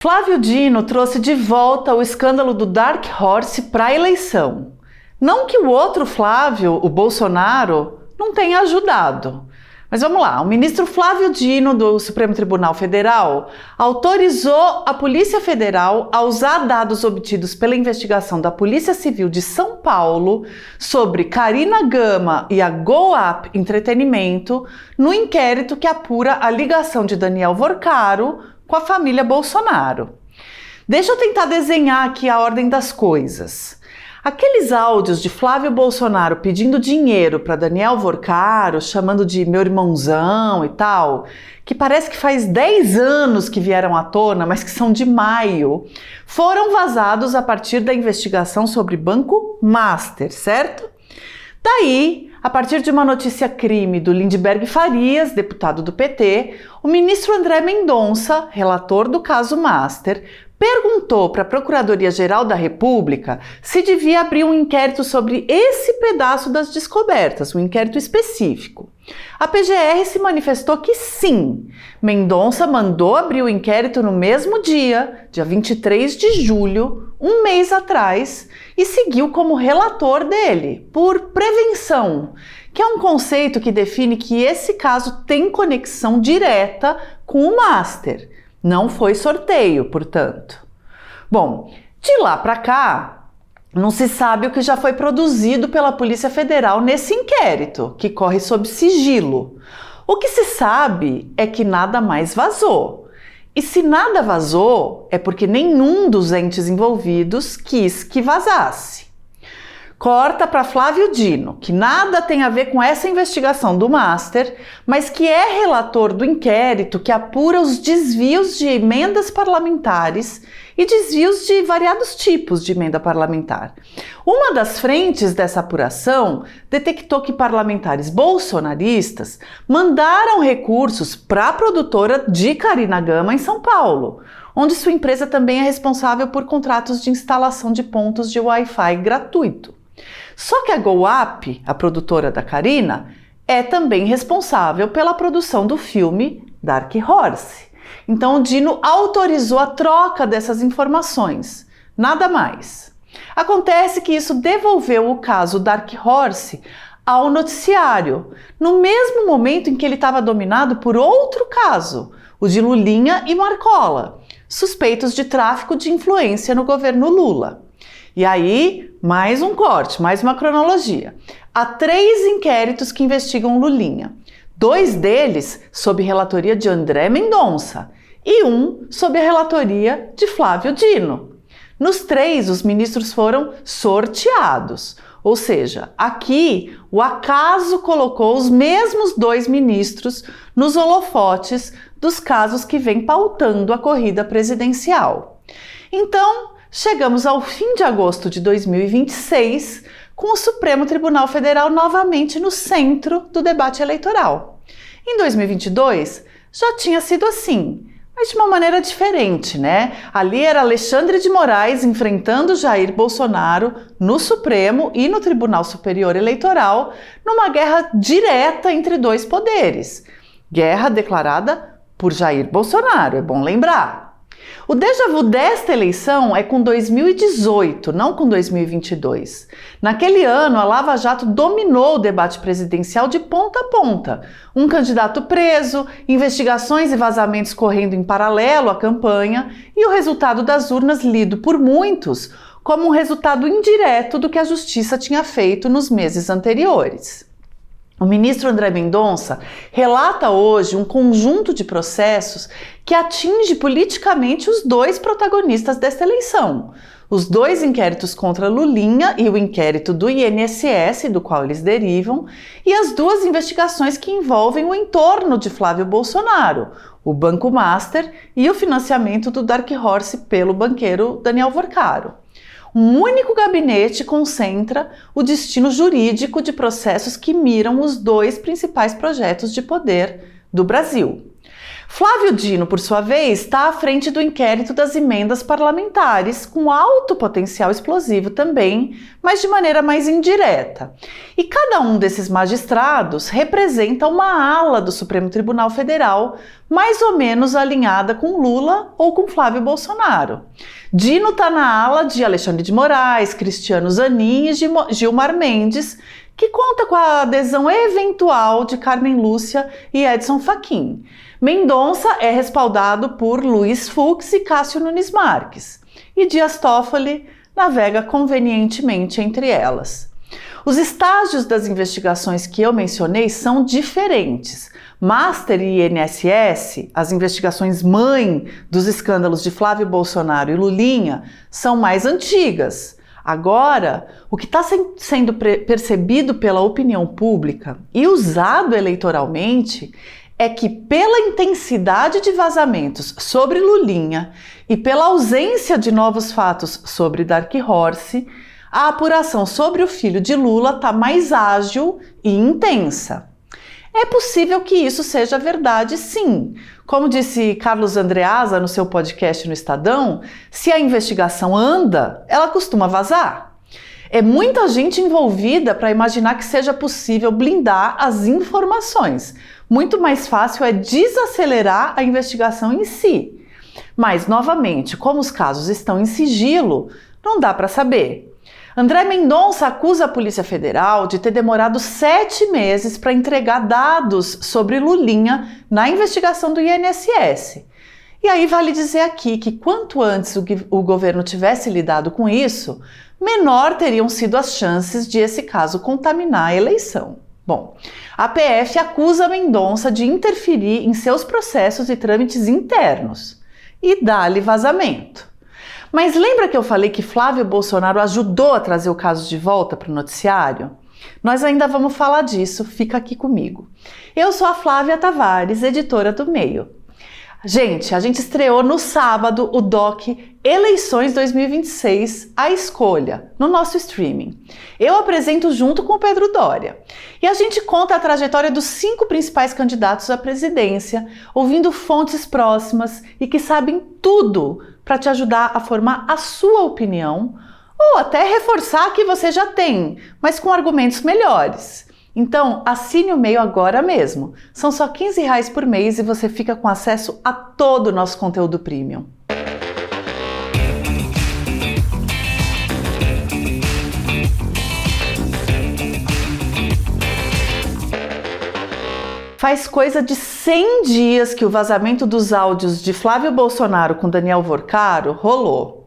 Flávio Dino trouxe de volta o escândalo do Dark Horse para a eleição. Não que o outro Flávio, o Bolsonaro, não tenha ajudado. Mas vamos lá, o ministro Flávio Dino do Supremo Tribunal Federal autorizou a Polícia Federal a usar dados obtidos pela investigação da Polícia Civil de São Paulo sobre Carina Gama e a GoUp Entretenimento no inquérito que apura a ligação de Daniel Vorcaro com a família Bolsonaro. Deixa eu tentar desenhar aqui a ordem das coisas. Aqueles áudios de Flávio Bolsonaro pedindo dinheiro para Daniel Vorcaro, chamando de meu irmãozão e tal, que parece que faz 10 anos que vieram à tona, mas que são de maio, foram vazados a partir da investigação sobre Banco Master, certo? Daí, a partir de uma notícia crime do Lindbergh Farias, deputado do PT, o ministro André Mendonça, relator do caso Master, perguntou para a Procuradoria-Geral da República se devia abrir um inquérito sobre esse pedaço das descobertas, um inquérito específico. A PGR se manifestou que sim. Mendonça mandou abrir o inquérito no mesmo dia 23 de julho, um mês atrás, e seguiu como relator dele, por prevenção, que é um conceito que define que esse caso tem conexão direta com o Master. Não foi sorteio, portanto. Bom, de lá para cá, não se sabe o que já foi produzido pela Polícia Federal nesse inquérito, que corre sob sigilo. O que se sabe é que nada mais vazou. E se nada vazou, é porque nenhum dos entes envolvidos quis que vazasse. Corta para Flávio Dino, que nada tem a ver com essa investigação do Master, mas que é relator do inquérito que apura os desvios de emendas parlamentares e desvios de variados tipos de emenda parlamentar. Uma das frentes dessa apuração detectou que parlamentares bolsonaristas mandaram recursos para a produtora de Carina Gama em São Paulo, onde sua empresa também é responsável por contratos de instalação de pontos de Wi-Fi gratuito. Só que a GoUp, a produtora da Carina, é também responsável pela produção do filme Dark Horse. Então o Dino autorizou a troca dessas informações, nada mais. Acontece que isso devolveu o caso Dark Horse ao noticiário, no mesmo momento em que ele estava dominado por outro caso, o de Lulinha e Marcola, suspeitos de tráfico de influência no governo Lula. E aí, mais um corte, mais uma cronologia. Há 3 inquéritos que investigam Lulinha. 2 deles sob relatoria de André Mendonça e um sob a relatoria de Flávio Dino. Nos 3, os ministros foram sorteados. Ou seja, aqui o acaso colocou os mesmos 2 ministros nos holofotes dos casos que vem pautando a corrida presidencial. Então, chegamos ao fim de agosto de 2026, com o Supremo Tribunal Federal novamente no centro do debate eleitoral. Em 2022, já tinha sido assim, mas de uma maneira diferente, né? Ali era Alexandre de Moraes enfrentando Jair Bolsonaro no Supremo e no Tribunal Superior Eleitoral, numa guerra direta entre 2 poderes. Guerra declarada por Jair Bolsonaro, é bom lembrar. O déjà vu desta eleição é com 2018, não com 2022. Naquele ano, a Lava Jato dominou o debate presidencial de ponta a ponta. Um candidato preso, investigações e vazamentos correndo em paralelo à campanha e o resultado das urnas lido por muitos como um resultado indireto do que a justiça tinha feito nos meses anteriores. O ministro André Mendonça relata hoje um conjunto de processos que atinge politicamente os 2 protagonistas desta eleição. Os 2 inquéritos contra Lulinha e o inquérito do INSS, do qual eles derivam, e as 2 investigações que envolvem o entorno de Flávio Bolsonaro, o Banco Master e o financiamento do Dark Horse pelo banqueiro Daniel Vorcaro. Um único gabinete concentra o destino jurídico de processos que miram os 2 principais projetos de poder do Brasil. Flávio Dino, por sua vez, está à frente do inquérito das emendas parlamentares, com alto potencial explosivo também, mas de maneira mais indireta. E cada um desses magistrados representa uma ala do Supremo Tribunal Federal, mais ou menos alinhada com Lula ou com Flávio Bolsonaro. Dino está na ala de Alexandre de Moraes, Cristiano Zanin e Gilmar Mendes, que conta com a adesão eventual de Carmen Lúcia e Edson Fachin. Mendonça é respaldado por Luiz Fux e Cássio Nunes Marques, e Dias Toffoli navega convenientemente entre elas. Os estágios das investigações que eu mencionei são diferentes. Master e INSS, as investigações mãe dos escândalos de Flávio Bolsonaro e Lulinha, são mais antigas. Agora, o que está sendo percebido pela opinião pública e usado eleitoralmente é que, pela intensidade de vazamentos sobre Lulinha e pela ausência de novos fatos sobre Dark Horse, a apuração sobre o filho de Lula está mais ágil e intensa. É possível que isso seja verdade, sim. Como disse Carlos Andreasa no seu podcast no Estadão, se a investigação anda, ela costuma vazar. É muita gente envolvida para imaginar que seja possível blindar as informações. Muito mais fácil é desacelerar a investigação em si. Mas, novamente, como os casos estão em sigilo, não dá para saber. André Mendonça acusa a Polícia Federal de ter demorado 7 meses para entregar dados sobre Lulinha na investigação do INSS. E aí vale dizer aqui que quanto antes o governo tivesse lidado com isso, menor teriam sido as chances de esse caso contaminar a eleição. Bom, a PF acusa Mendonça de interferir em seus processos e trâmites internos e dá-lhe vazamento. Mas lembra que eu falei que Flávio Bolsonaro ajudou a trazer o caso de volta para o noticiário? Nós ainda vamos falar disso, fica aqui comigo. Eu sou a Flávia Tavares, editora do Meio. Gente, a gente estreou no sábado o doc Eleições 2026, a escolha, no nosso streaming. Eu apresento junto com o Pedro Doria. E a gente conta a trajetória dos 5 principais candidatos à presidência, ouvindo fontes próximas e que sabem tudo para te ajudar a formar a sua opinião ou até reforçar a que você já tem, mas com argumentos melhores. Então, assine o Meio agora mesmo. São só R$15 por mês e você fica com acesso a todo o nosso conteúdo premium. Faz coisa de 100 dias que o vazamento dos áudios de Flávio Bolsonaro com Daniel Vorcaro rolou.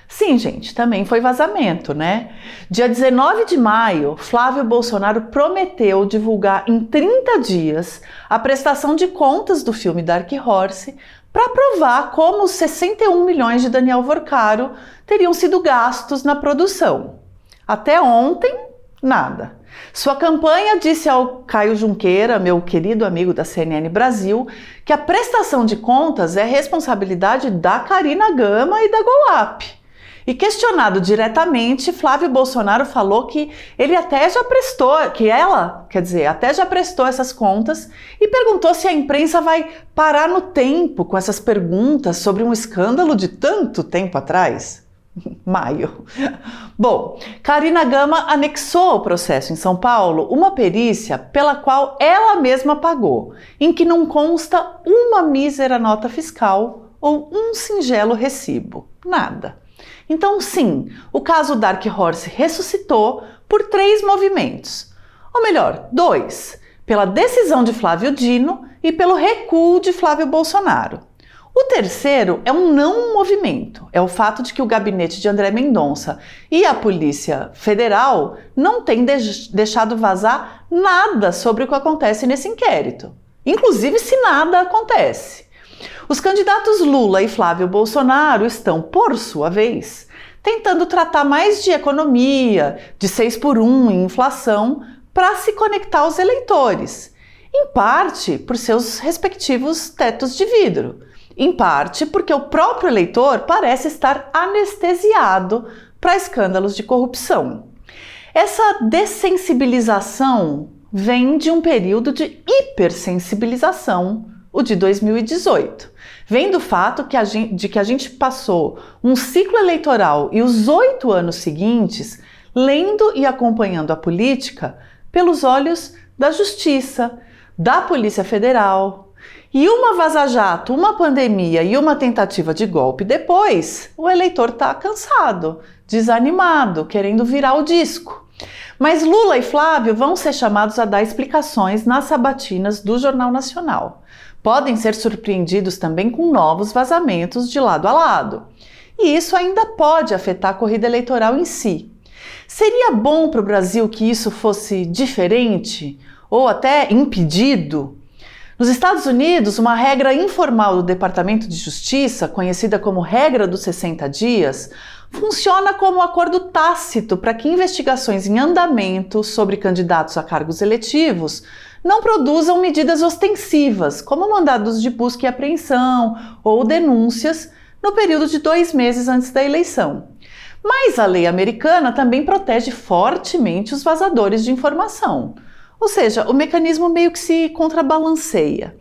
Sim, gente, também foi vazamento, né? Dia 19 de maio, Flávio Bolsonaro prometeu divulgar em 30 dias a prestação de contas do filme Dark Horse para provar como os 61 milhões de Daniel Vorcaro teriam sido gastos na produção. Até ontem, nada. Sua campanha disse ao Caio Junqueira, meu querido amigo da CNN Brasil, que a prestação de contas é responsabilidade da Carina Gama e da GoUp. E questionado diretamente, Flávio Bolsonaro falou que ele até já prestou, até já prestou essas contas e perguntou se a imprensa vai parar no tempo com essas perguntas sobre um escândalo de tanto tempo atrás. Maio. Bom, Carina Gama anexou ao processo em São Paulo uma perícia pela qual ela mesma pagou, em que não consta uma mísera nota fiscal ou um singelo recibo. Nada. Então, sim, o caso Dark Horse ressuscitou por 3 movimentos. Ou melhor, 2, pela decisão de Flávio Dino e pelo recuo de Flávio Bolsonaro. O terceiro é um não movimento, é o fato de que o gabinete de André Mendonça e a Polícia Federal não têm deixado vazar nada sobre o que acontece nesse inquérito, inclusive se nada acontece. Os candidatos Lula e Flávio Bolsonaro estão, por sua vez, tentando tratar mais de economia, de 6x1 e inflação, para se conectar aos eleitores, em parte por seus respectivos tetos de vidro, em parte porque o próprio eleitor parece estar anestesiado para escândalos de corrupção. Essa dessensibilização vem de um período de hipersensibilização o de 2018. Vem do fato de que a gente passou um ciclo eleitoral e os 8 anos seguintes lendo e acompanhando a política pelos olhos da Justiça, da Polícia Federal. E uma vaza-jato, uma pandemia e uma tentativa de golpe depois, o eleitor está cansado, desanimado, querendo virar o disco. Mas Lula e Flávio vão ser chamados a dar explicações nas sabatinas do Jornal Nacional. Podem ser surpreendidos também com novos vazamentos de lado a lado. E isso ainda pode afetar a corrida eleitoral em si. Seria bom para o Brasil que isso fosse diferente ou até impedido? Nos Estados Unidos, uma regra informal do Departamento de Justiça, conhecida como regra dos 60 dias, funciona como um acordo tácito para que investigações em andamento sobre candidatos a cargos eletivos não produzam medidas ostensivas, como mandados de busca e apreensão ou denúncias no período de 2 meses antes da eleição. Mas a lei americana também protege fortemente os vazadores de informação. Ou seja, o mecanismo meio que se contrabalanceia.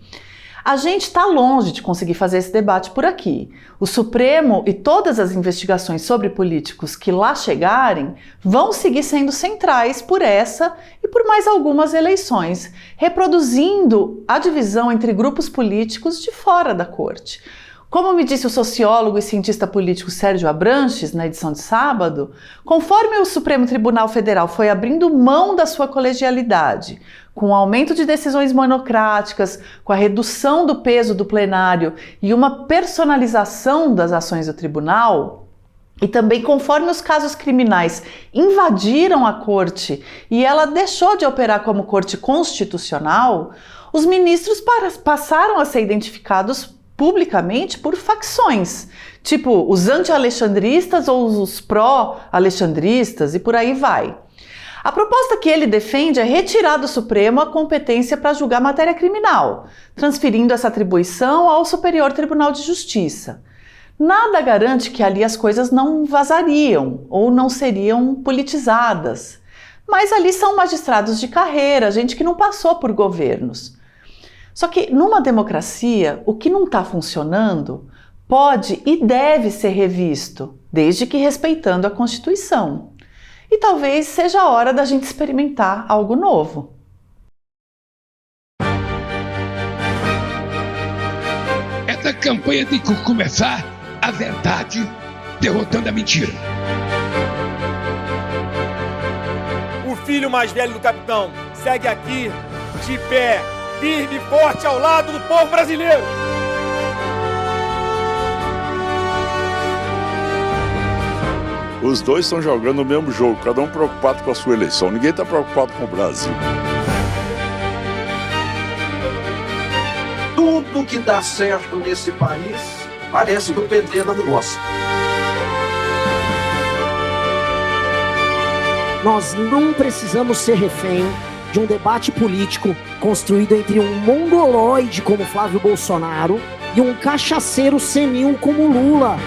A gente está longe de conseguir fazer esse debate por aqui. O Supremo e todas as investigações sobre políticos que lá chegarem vão seguir sendo centrais por essa e por mais algumas eleições, reproduzindo a divisão entre grupos políticos de fora da corte. Como me disse o sociólogo e cientista político Sérgio Abranches na edição de sábado, conforme o Supremo Tribunal Federal foi abrindo mão da sua colegialidade, com o aumento de decisões monocráticas, com a redução do peso do plenário e uma personalização das ações do tribunal, e também conforme os casos criminais invadiram a corte e ela deixou de operar como corte constitucional, os ministros passaram a ser identificados publicamente por facções, tipo os anti-alexandristas ou os pró-alexandristas e por aí vai. A proposta que ele defende é retirar do Supremo a competência para julgar matéria criminal, transferindo essa atribuição ao Superior Tribunal de Justiça. Nada garante que ali as coisas não vazariam ou não seriam politizadas, mas ali são magistrados de carreira, gente que não passou por governos. Só que numa democracia, o que não está funcionando pode e deve ser revisto, desde que respeitando a Constituição. E talvez seja a hora da gente experimentar algo novo. Essa campanha tem que começar a verdade derrotando a mentira. O filho mais velho do capitão segue aqui, de pé, firme e forte ao lado do povo brasileiro. Os dois estão jogando o mesmo jogo, cada um preocupado com a sua eleição. Ninguém está preocupado com o Brasil. Tudo que dá certo nesse país parece que o PT não gosta. Nós não precisamos ser refém de um debate político construído entre um mongoloide como Flávio Bolsonaro e um cachaceiro senil como Lula.